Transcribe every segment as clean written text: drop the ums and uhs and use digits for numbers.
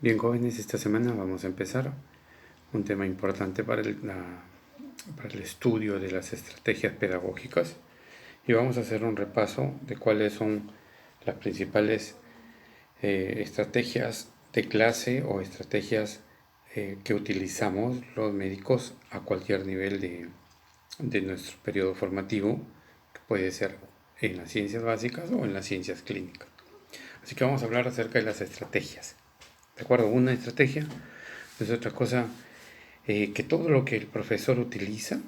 Bien, jóvenes, esta semana vamos a empezar un tema importante para el estudio de las estrategias pedagógicas y vamos a hacer un repaso de cuáles son las principales estrategias de clase o estrategias que utilizamos los médicos a cualquier nivel de nuestro periodo formativo, que puede ser en las ciencias básicas o en las ciencias clínicas. Así que vamos a hablar acerca de las estrategias. ¿De acuerdo? Una estrategia no es otra cosa que todo lo que el profesor utiliza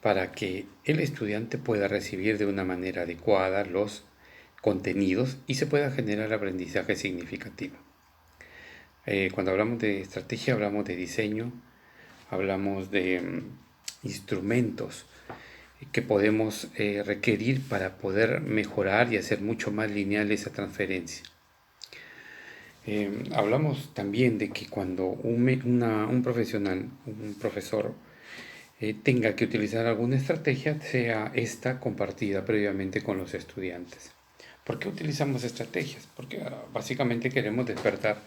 para que el estudiante pueda recibir de una manera adecuada los contenidos y se pueda generar aprendizaje significativo. Cuando hablamos de estrategia hablamos de diseño, hablamos de instrumentos que podemos requerir para poder mejorar y hacer mucho más lineal esa transferencia. Hablamos también de que cuando un profesional, un profesor, tenga que utilizar alguna estrategia, sea esta compartida previamente con los estudiantes. ¿Por qué utilizamos estrategias? Porque básicamente queremos despertar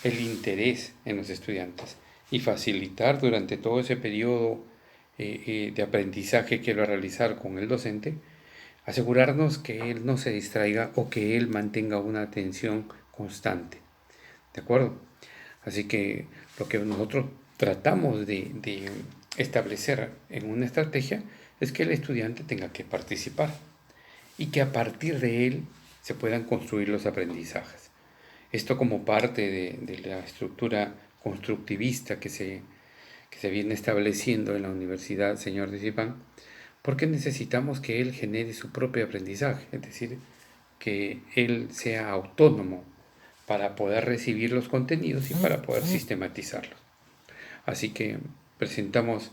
el interés en los estudiantes y facilitar durante todo ese periodo de aprendizaje que él va a realizar con el docente, asegurarnos que él no se distraiga o que él mantenga una atención constante. ¿De acuerdo? Así que lo que nosotros tratamos de establecer en una estrategia es que el estudiante tenga que participar y que a partir de él se puedan construir los aprendizajes. Esto como parte de la estructura constructivista que se viene estableciendo en la Universidad Señor de Zipán, porque necesitamos que él genere su propio aprendizaje, es decir, que él sea autónomo para poder recibir los contenidos y para poder sistematizarlos. Así que presentamos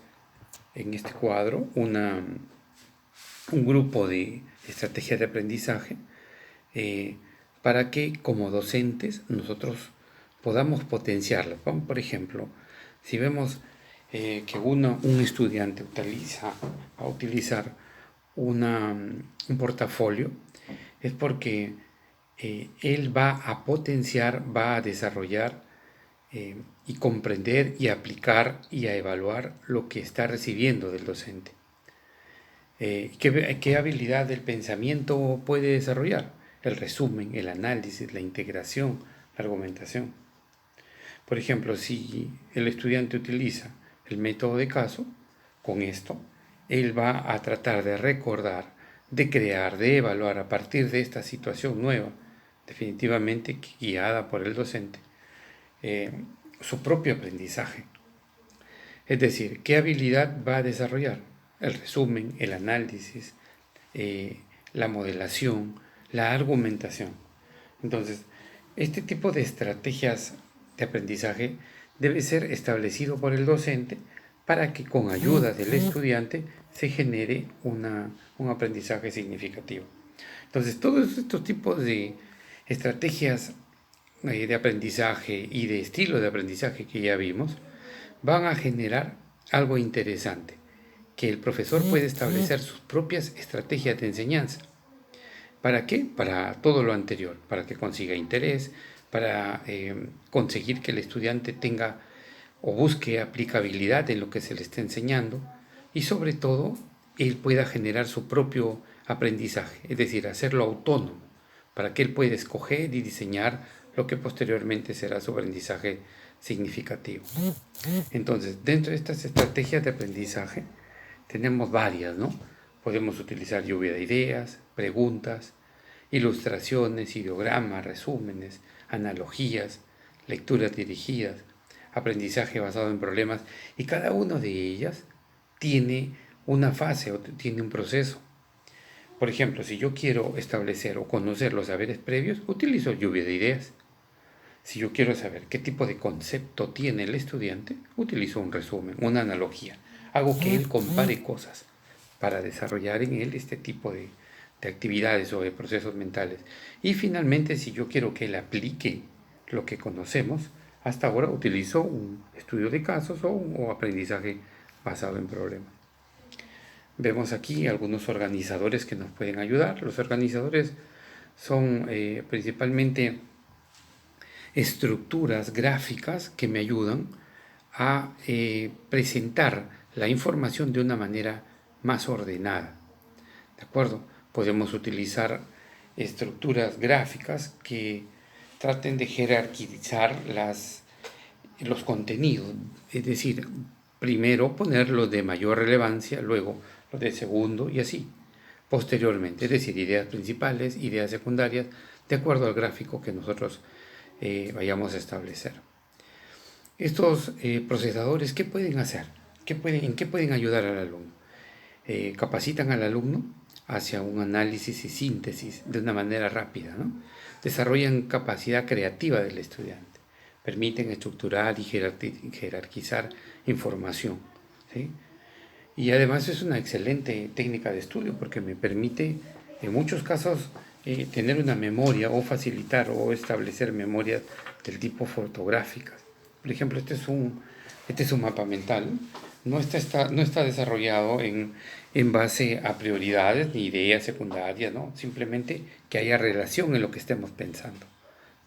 en este cuadro un grupo de estrategias de aprendizaje para que como docentes nosotros podamos potenciarlas. Por ejemplo, si vemos que un estudiante va a utilizar un portafolio, es porque él va a potenciar, va a desarrollar y comprender y aplicar y a evaluar lo que está recibiendo del docente. ¿Qué habilidad del pensamiento puede desarrollar? El resumen, el análisis, la integración, la argumentación. Por ejemplo, si el estudiante utiliza el método de caso, con esto, él va a tratar de recordar, de crear, de evaluar a partir de esta situación nueva, definitivamente guiada por el docente, eh, su propio aprendizaje. Es decir, ¿qué habilidad va a desarrollar? El resumen, el análisis, la modelación, la argumentación. Entonces, este tipo de estrategias de aprendizaje debe ser establecido por el docente para que con ayuda del estudiante se genere un aprendizaje significativo. Entonces, todos estos tipos de estrategias de aprendizaje y de estilo de aprendizaje que ya vimos, van a generar algo interesante, que el profesor puede establecer sus propias estrategias de enseñanza. ¿Para qué? Para todo lo anterior, para que consiga interés, para conseguir que el estudiante tenga o busque aplicabilidad en lo que se le está enseñando y sobre todo él pueda generar su propio aprendizaje, es decir, hacerlo autónomo, para que él pueda escoger y diseñar lo que posteriormente será su aprendizaje significativo. Entonces, dentro de estas estrategias de aprendizaje tenemos varias, ¿no? Podemos utilizar lluvia de ideas, preguntas, ilustraciones, ideogramas, resúmenes, analogías, lecturas dirigidas, aprendizaje basado en problemas, y cada una de ellas tiene una fase o tiene un proceso. Por ejemplo, si yo quiero establecer o conocer los saberes previos, utilizo lluvia de ideas. Si yo quiero saber qué tipo de concepto tiene el estudiante, utilizo un resumen, una analogía. Hago que él compare cosas para desarrollar en él este tipo de actividades o de procesos mentales. Y finalmente, si yo quiero que él aplique lo que conocemos, hasta ahora utilizo un estudio de casos o aprendizaje basado en problemas. Vemos aquí algunos organizadores que nos pueden ayudar. Los organizadores son principalmente estructuras gráficas que me ayudan a presentar la información de una manera más ordenada. ¿De acuerdo? Podemos utilizar estructuras gráficas que traten de jerarquizar los contenidos, es decir, primero poner los de mayor relevancia, luego los de segundo y así, posteriormente, es decir, ideas principales, ideas secundarias, de acuerdo al gráfico que nosotros vayamos a establecer. Estos procesadores, ¿qué pueden hacer? ¿En qué pueden ayudar al alumno? Capacitan al alumno hacia un análisis y síntesis de una manera rápida, ¿no? Desarrollan capacidad creativa del estudiante, permiten estructurar y jerarquizar información, ¿sí? Y además es una excelente técnica de estudio porque me permite en muchos casos tener una memoria o facilitar o establecer memorias del tipo fotográficas. Por ejemplo, este es un mapa mental. No está desarrollado en base a prioridades ni ideas secundarias, ¿no? Simplemente que haya relación en lo que estemos pensando.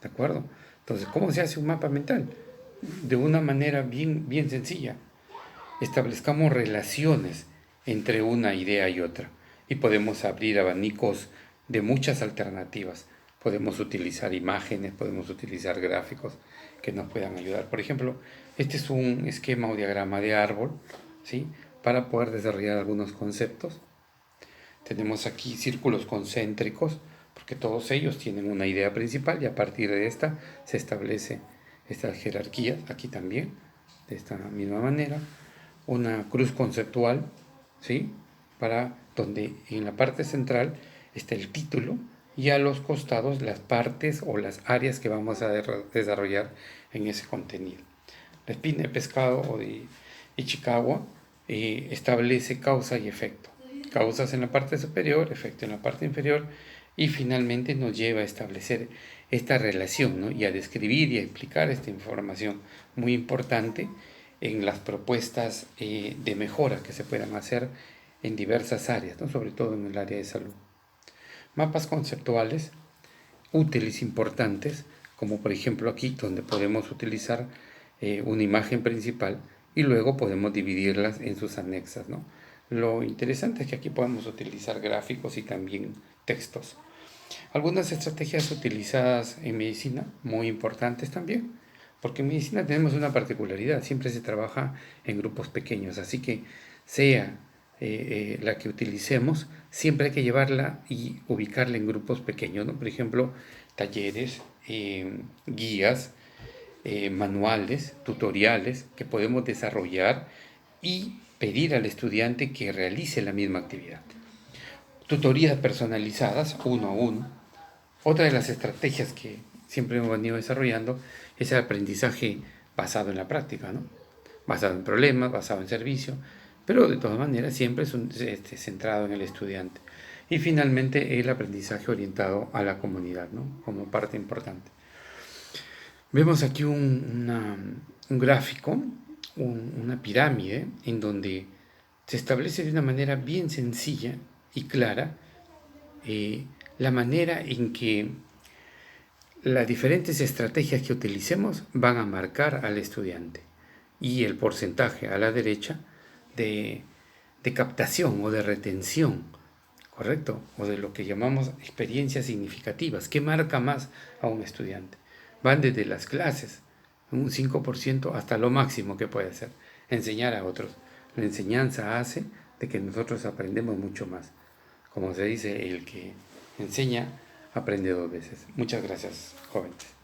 ¿De acuerdo? Entonces, ¿cómo se hace un mapa mental? De una manera bien sencilla. Establezcamos relaciones entre una idea y otra y podemos abrir abanicos de muchas alternativas. Podemos utilizar imágenes, podemos utilizar gráficos que nos puedan ayudar. Por ejemplo, este es un esquema o diagrama de árbol, ¿sí? Para poder desarrollar algunos conceptos. Tenemos aquí círculos concéntricos, porque todos ellos tienen una idea principal y a partir de esta se establece esta jerarquía, aquí también, de esta misma manera. Una cruz conceptual, ¿sí? Para donde en la parte central está el título y a los costados las partes o las áreas que vamos a desarrollar en ese contenido. La espina de pescado o de Ichikawa establece causa y efecto. Causas en la parte superior, efecto en la parte inferior y finalmente nos lleva a establecer esta relación, ¿no? Y a describir y a explicar esta información muy importante en las propuestas de mejora que se puedan hacer en diversas áreas, ¿no? Sobre todo en el área de salud. Mapas conceptuales útiles, importantes, como por ejemplo aquí donde podemos utilizar una imagen principal y luego podemos dividirlas en sus anexas, ¿no? Lo interesante es que aquí podemos utilizar gráficos y también textos. Algunas estrategias utilizadas en medicina, muy importantes también, porque en medicina tenemos una particularidad, siempre se trabaja en grupos pequeños, así que sea la que utilicemos, siempre hay que llevarla y ubicarla en grupos pequeños, ¿no? Por ejemplo, talleres, guías, manuales, tutoriales que podemos desarrollar y pedir al estudiante que realice la misma actividad. Tutorías personalizadas, uno a uno. Otra de las estrategias que siempre hemos venido desarrollando es el aprendizaje basado en la práctica, ¿no? Basado en problemas, basado en servicio, pero de todas maneras siempre es centrado en el estudiante. Y finalmente el aprendizaje orientado a la comunidad, ¿no? Como parte importante. Vemos aquí un gráfico, una pirámide, en donde se establece de una manera bien sencilla y clara la manera en que las diferentes estrategias que utilicemos van a marcar al estudiante y el porcentaje a la derecha de captación o de retención, ¿correcto? O de lo que llamamos experiencias significativas. ¿Qué marca más a un estudiante? Van desde las clases, un 5% hasta lo máximo que puede hacer, enseñar a otros. La enseñanza hace de que nosotros aprendemos mucho más. Como se dice, el que enseña aprende 2 veces. Muchas gracias, jóvenes.